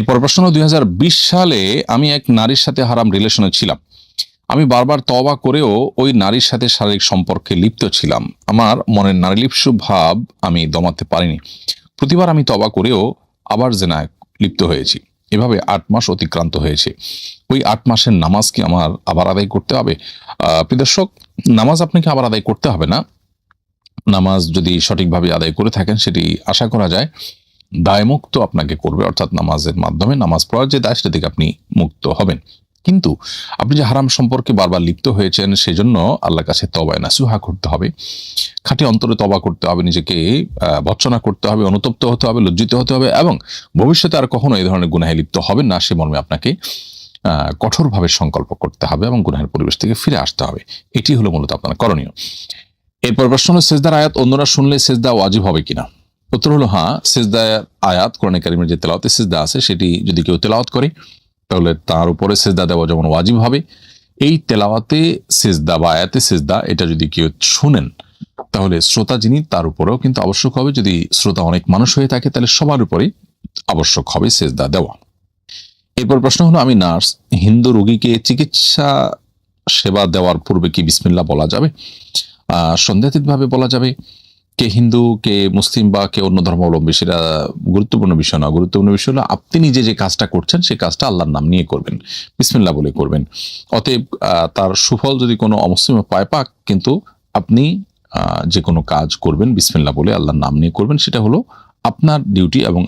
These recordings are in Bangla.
এরপর প্রশ্ন হলো 2020 সালে আমি এক নারীর সাথে হারাম রিলেশনে ছিলাম। আমি বারবার তওবা করেও ওই নারীর সাথে শারীরিক সম্পর্কে লিপ্ত ছিলাম। আমার মনের নারীলিপ্সু ভাব আমি দমাতে পারিনি। প্রতিবার আমি তওবা করেও আবার জেনায় লিপ্ত হয়েছি। এভাবে 8 মাস অতিক্রান্ত হয়েছে। ওই 8 মাসের নামাজ কি আমার আবার আদায় করতে হবে? প্রিয় দর্শক, নামাজ আপনাকে আবার আদায় করতে হবে না। নামাজ যদি সঠিকভাবে আদায় করে থাকেন সেটি আশা করা যায় দায়মুক্ত আপনাকে করবে, অর্থাৎ নামাজের মাধ্যমে নামাজ পড়ার যে দায় সেটা থেকে আপনি মুক্ত হবেন। কিন্তু আপনি যে হারাম সম্পর্কে বারবার লিপ্ত হয়েছেন সেজন্য আল্লাহর কাছে তওবায়ে নাসুহা করতে হবে, খাঁটি অন্তরে তওবা করতে হবে, নিজেকে ভর্ৎসনা করতে হবে, অনুতপ্ত হতে হবে, লজ্জিত হতে হবে এবং ভবিষ্যতে আর কখনো এই ধরনের গুনাহে লিপ্ত হবেন না সে মর্মে আপনাকে কঠোরভাবে সংকল্প করতে হবে এবং গুনাহের পরিবেশ থেকে ফিরে আসতে হবে। এটি হলো মূলত আপনার করণীয়। এরপর প্রশ্ন হলো সেজদার আয়াত অন্যরা শুনলে সেজদা ওয়াজিব হবে কিনা? উত্তর হলো হ্যাঁ, সেজদার আয়াত কোরআনে কারিমের যে তেলাওয়াতে সেজদা আছে সেটি যদি কেউ তেলাওয়াত করে তাহলে তার উপরে সেজদা দেওয়া যেমন ওয়াজিব হবে, এই তেলাওয়াতে সেজদা বা আয়াতে সেজদা এটা যদি কেউ শুনেন তাহলে শ্রোতা যিনি তার উপরেও কিন্তু আবশ্যক হবে। যদি শ্রোতা অনেক মানুষ হয়ে থাকে তাহলে সবার উপরেই আবশ্যক হবে সেজদা দেওয়া। এরপর প্রশ্ন হলো আমি নার্স, হিন্দু রোগীকে চিকিৎসা সেবা দেওয়ার পূর্বে কি বিসমিল্লাহ বলা যাবে? সন্দেহাতীতভাবে বলা যাবে। কে হিন্দু, কে মুসলিম বা কে অন্য ধর্মাবলম্বী সেটা গুরুত্বপূর্ণ বিষয় না। গুরুত্বপূর্ণ বিষয় হলো আপনি নিজে যে কাজটা করছেন সেই কাজটা আল্লাহর নাম নিয়ে করবেন, বিসমিল্লাহ বলে করবেন। অতএব তার সুফল যদি কোনো অমুসলিম পায় পাক, কিন্তু আপনি যে কোনো কাজ করবেন বিসমিল্লাহ বলে আল্লাহর নাম নিয়ে করবেন, সেটা হলো আপনার ডিউটি এবং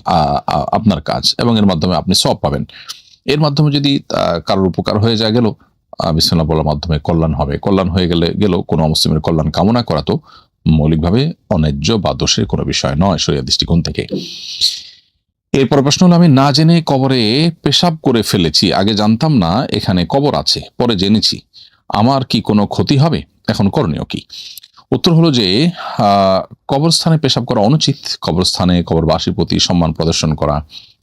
আপনার কাজ, এবং এর মাধ্যমে আপনি সওয়াব পাবেন। এর মাধ্যমে যদি কারোর উপকার হয়ে যায় গেল, বিসমিল্লাহ বলার মাধ্যমে কল্যাণ হবে। কল্যাণ হয়ে গেল কোনো মুসলিমের কল্যাণ কামনা করা তো মৌলিকভাবে অন্যায্য বা দোষের কোনো বিষয় নয় শরীয়ত দৃষ্টিকোণ থেকে। এরপর প্রশ্ন হলো আমি না জেনে কবরে পেশাব করে ফেলেছি, আগে জানতাম না এখানে কবর আছে, পরে জেনেছি, আমার কি কোনো ক্ষতি হবে? এখন করণীয় কি? উত্তর হলো যে কবরস্থানে পেশাব করা অনুচিত। কবরস্থানে কবরবাসীর প্রতি সম্মান প্রদর্শন করা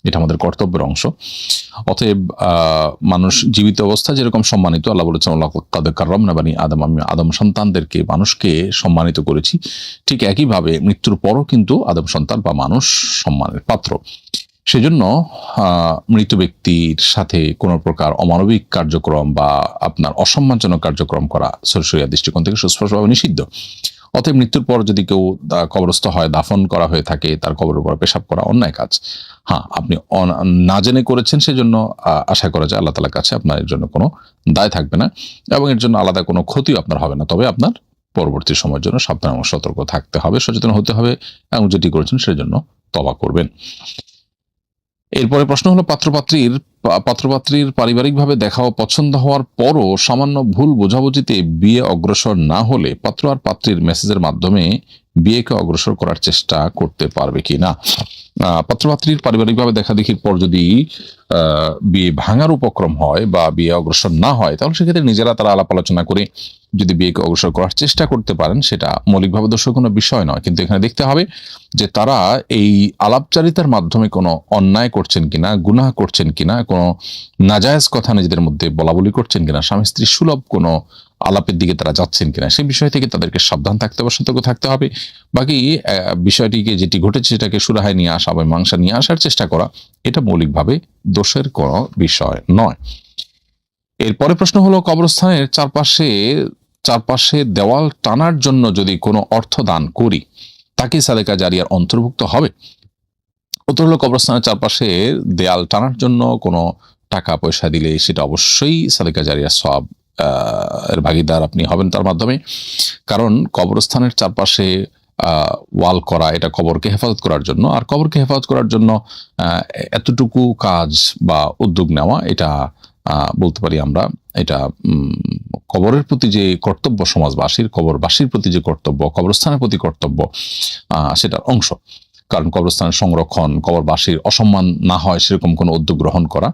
এটা আমাদের কর্তব্যের অংশ। অতএব মানুষ জীবিত অবস্থা যেরকম সম্মানিত, আল্লাহ বলেছেন আল্লাহ কাদ কাররামনা বানি আদম, আমি আদম সন্তানদেরকে মানুষকে সম্মানিত করেছি, ঠিক একইভাবে মৃত্যুর পরও কিন্তু আদম সন্তান বা মানুষ সম্মানের পাত্র। সেজন্য মৃত ব্যক্তির সাথে কোনো প্রকার অমানবিক কার্যক্রম বা আপনার অসম্মানজনক কার্যক্রম করা শরীয়ত দৃষ্টিকোণ থেকে সুস্পষ্টভাবে নিষিদ্ধ। অতএব মৃত্যুর পর যদি কেউ কবরস্থ হয়, দাফন করা হয়ে থাকে, তার কবরের উপর পেশাব করা অন্যায় কাজ। হ্যাঁ, আপনি না জেনে করেছেন সেজন্য আশা করা যায় আল্লাহ তাআলার কাছে আপনার এর জন্য কোনো দায় থাকবে না এবং এর জন্য আলাদা কোনো ক্ষতিও আপনার হবে না। তবে আপনার পরবর্তী সময়ের জন্য সাবধান এবং সতর্ক থাকতে হবে, সচেতন হতে হবে এবং যেটি করেছেন সেজন্য তওবা করবেন। এরপরে প্রশ্ন হলো পাত্রপাত্রীর পারিবারিকভাবে দেখা ও পছন্দ হওয়ার পরও সামান্য ভুল বোঝাবুঝিতে বিয়ে অগ্রসর না হলে পাত্র আর পাত্রীর মেসেজের মাধ্যমে বিয়েকে অগ্রসর করার চেষ্টা করতে পারবে কি না? পাত্রপাত্রীর পারিবারিকভাবে দেখা দেখির পর যদি বিয়ে ভাঙার উপক্রম হয় বা বিয়ে অগ্রসর না হয় তাহলে সেক্ষেত্রে নিজেরা তারা আলাপ আলোচনা করে যদি বিয়েকে অগ্রসর করার চেষ্টা করতে পারেন সেটা মৌলিকভাবে দোষের কোনো বিষয় নয়। কিন্তু এখানে দেখতে হবে যে তারা এই আলাপচারিতার মাধ্যমে কোনো অন্যায় করছেন কিনা, গুনাহ করছেন কিনা, কোনো নাজায়েজ কথা নিজেদের মধ্যে বলাবলি করছেন কিনা, স্বামী স্ত্রী সুলভ কোনো আলাপের দিকে তারা যাচ্ছেন কিনা, সেই বিষয় থেকে তাদেরকে সাবধান থাকতে হবে, সতর্ক থাকতে হবে। বাকি বিষয়টিকে যেটি ঘটেছে সেটাকে সুরাহায় নিয়ে আসা বা মীমাংসা নিয়ে আসার চেষ্টা করা এটা মৌলিকভাবে দোষের কোনো বিষয় নয়। এরপরে প্রশ্ন হলো কবরস্থানের চারপাশে দেওয়াল টানার জন্য যদি কোনো অর্থ দান করি তাকে সাদেকা জারিয়ার অন্তর্ভুক্ত হবে? উত্তর হলো কবরস্থানের চারপাশে দেয়াল টানার জন্য কোনো টাকা পয়সা দিলে সেটা অবশ্যই সাদেকা জারিয়ার সওয়াব এর ভাগীদার আপনি হবেন তার মাধ্যমে। কারণ কবরস্থানের চারপাশে ওয়াল করা এটা কবরকে হেফাজত করার জন্য, আর কবরকে হেফাজত করার জন্য এতটুকু কাজ বা উদ্যোগ নেওয়া এটা বলতে পারি আমরা এটা কবরের প্রতি যে কর্তব্য সমাজবাসীর, কবরবাসীর প্রতি যে কর্তব্য, কবরস্থানের প্রতি কর্তব্য সেটার অংশ। কারণ কবরস্থানের সংরক্ষণ, কবরবাসীর অসম্মান না হয় সেরকম কোনো উদ্যোগ গ্রহণ করা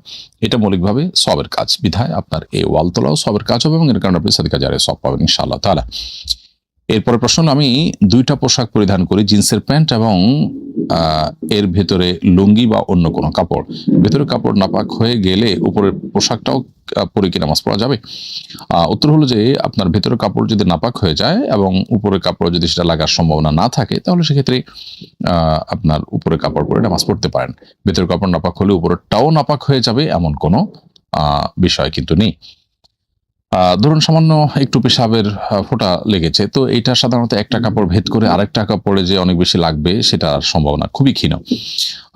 এটা মৌলিকভাবে সওয়াবের কাজ। বিধায় আপনার এই ওয়াল তোলাও সওয়াবের কাজ হবে এবং এর কারণে আপনি সাদেকা জারিয়া সওয়াব পাবেন ইনশাআল্লাহ তাআলা। এরপরে প্রশ্ন, আমি 2টা পোশাক পরিধান করি, জিন্সের প্যান্ট এবং এর ভেতরে লুঙ্গি বা অন্য কোনো কাপড়। ভেতরে কাপড় নাপাক হয়ে গেলে উপরের পোশাকটাও পরে কি নামাজ পড়া যাবে? উত্তর হলো যে আপনার ভেতরের কাপড় যদি নাপাক হয়ে যায় এবং উপরের কাপড় যদি সেটা লাগার সম্ভাবনা না থাকে, তাহলে সেক্ষেত্রে আপনার উপরে কাপড় পরে নামাজ পড়তে পারেন। ভেতরের কাপড় নাপাক হলে উপরেরটাও নাপাক হয়ে যাবে এমন কোনো বিষয় কিন্তু নেই। ধরুন সামান্য একটু পেশাবের ফোঁটা লেগেছে, তো এটা সাধারণত একটা কাপড় ভেদ করে আরেকটা কাপড়ে যে অনেক বেশি লাগবে সেটার সম্ভাবনা খুবই ক্ষীণ।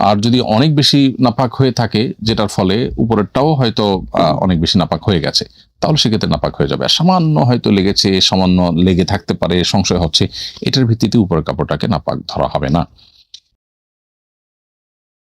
আর যদি অনেক বেশি নাপাক হয়ে থাকে, যেটার ফলে উপরেরটাও হয়তো অনেক বেশি নাপাক হয়ে গেছে, তাহলে সেক্ষেত্রে নাপাক হয়ে যাবে। আর সামান্য হয়তো লেগেছে, সামান্য লেগে থাকতে পারে, সংশয় হচ্ছে, এটার ভিত্তিতে উপরের কাপড়টাকে নাপাক ধরা হবে না।